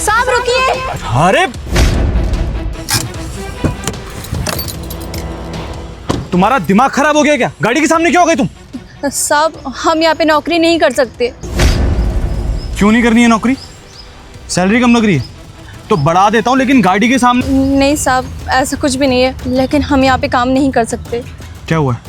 साहब रुकिए। अरे तुम्हारा दिमाग खराब हो गया क्या? गाड़ी के सामने क्यों हो गई तुम? साहब हम यहाँ पे नौकरी नहीं कर सकते। क्यों नहीं करनी है नौकरी? सैलरी कम लग रही है तो बढ़ा देता हूँ, लेकिन गाड़ी के सामने। नहीं साहब ऐसा कुछ भी नहीं है, लेकिन हम यहाँ पे काम नहीं कर सकते। क्या हुआ है?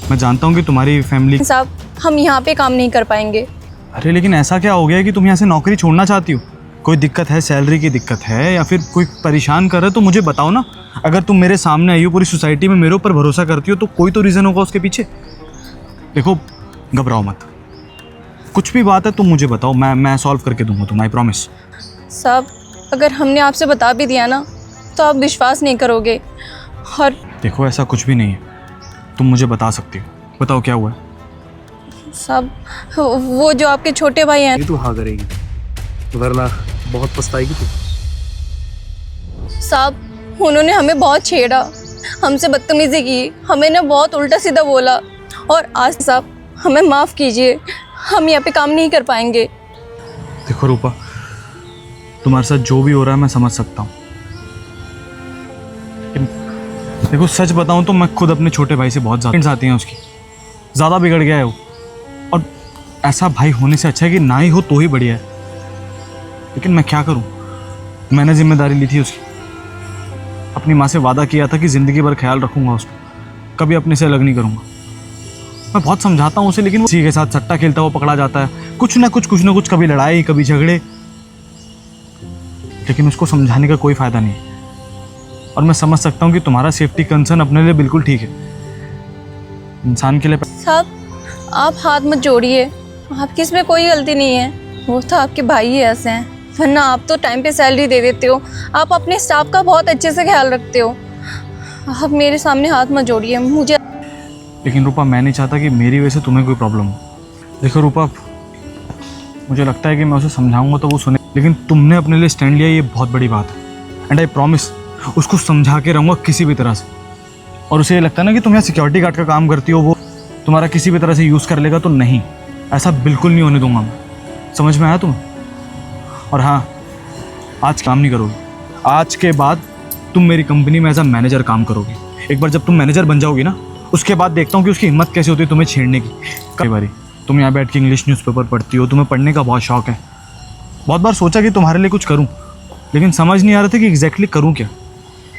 मैं जानता हूँ कि तुम्हारी फैमिली। साहब हम यहाँ पे काम नहीं कर पाएंगे। अरे लेकिन ऐसा क्या हो गया कि तुम यहाँ से नौकरी छोड़ना चाहती हो? कोई दिक्कत है, सैलरी की दिक्कत है, या फिर कोई परेशान कर रहा है तो मुझे बताओ ना। अगर तुम मेरे सामने आई हो, पूरी सोसाइटी में मेरे ऊपर भरोसा करती हो, तो कोई तो रीज़न होगा उसके पीछे। देखो घबराओ मत, कुछ भी बात है तुम मुझे बताओ, मैं सॉल्व करके दूंगा तुम, आई प्रॉमिस। साहब अगर हमने आपसे बता भी दिया ना तो आप विश्वास नहीं करोगे। और देखो ऐसा कुछ भी नहीं है, तुम मुझे बता सकती हो। बताओ क्या हुआ है? साहब वो जो आपके छोटे भाई हैं। ये तू हाँ करेगी वरना बहुत पछताएगी तू। साहब उन्होंने हमें बहुत छेड़ा, हमसे बदतमीजी की, हमें ना बहुत उल्टा सीधा बोला। और आज साहब हमें माफ़ कीजिए, हम यहाँ पे काम नहीं कर पाएंगे। देखो रूपा, तुम्हारे साथ जो भी हो रहा है मैं समझ सकता हूँ। देखो सच बताऊँ तो मैं खुद अपने छोटे भाई से बहुत ज़्यादा आती हैं उसकी, ज़्यादा बिगड़ गया है वो। और ऐसा भाई होने से अच्छा है कि ना ही हो तो ही बढ़िया है। लेकिन मैं क्या करूँ, मैंने जिम्मेदारी ली थी उसकी। अपनी माँ से वादा किया था कि ज़िंदगी भर ख्याल रखूँगा उसको, कभी अपने से अलग नहीं करूँगा। मैं बहुत समझाता हूँ उसे, लेकिन वो किसी के साथ सट्टा खेलता हुआ पकड़ा जाता है। कुछ ना कुछ कभी लड़ाई कभी झगड़े, लेकिन उसको समझाने का कोई फ़ायदा नहीं है। और मैं समझ सकता हूँ कि तुम्हारा सेफ्टी कंसर्न अपने लिए बिल्कुल ठीक है, इंसान के लिए। साहब आप हाथ मत जोड़िए, आपकी इसमें कोई गलती नहीं है। वो तो आपके भाई ही ऐसे हैं, वरना आप तो टाइम पे सैलरी दे देते हो, आप अपने स्टाफ का बहुत अच्छे से ख्याल रखते हो। आप मेरे सामने हाथ मत जोड़िए मुझे। लेकिन रूपा मैं नहीं चाहता कि मेरी वजह से तुम्हें कोई प्रॉब्लम हो। देखो रूपा, मुझे लगता है कि मैं उसे समझाऊंगा तो वो सुने, लेकिन तुमने अपने लिए स्टैंड लिया, ये बहुत बड़ी बात है। एंड आई प्रॉमिस उसको समझा के रहूँगा किसी भी तरह से। और उसे ये लगता है ना कि तुम यहाँ सिक्योरिटी गार्ड का काम करती हो, वो तुम्हारा किसी भी तरह से यूज़ कर लेगा, तो नहीं, ऐसा बिल्कुल नहीं होने दूंगा मैं। समझ में आया तुम्हें? और हाँ, आज काम नहीं करोगे, आज के बाद तुम मेरी कंपनी में एज अ मैनेजर काम करोगे। एक बार जब तुम मैनेजर बन जाओगी ना, उसके बाद देखता हूँ कि उसकी हिम्मत कैसे होती है तुम्हें छेड़ने की। कई बारी तुम यहाँ बैठ के इंग्लिश न्यूज़पेपर पढ़ती हो, तुम्हें पढ़ने का बहुत शौक है। बहुत बार सोचा कि तुम्हारे लिए कुछ करूँ, लेकिन समझ नहीं आ रहा था कि एग्जैक्टली करूँ क्या।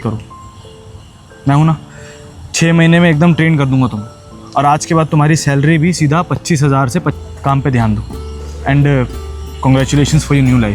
करूँ मैं हूँ ना, 6 महीने में एकदम ट्रेन कर दूंगा तुम्हें। और आज के बाद तुम्हारी सैलरी भी सीधा 25,000 से काम पे ध्यान दो। And congratulations for your new life.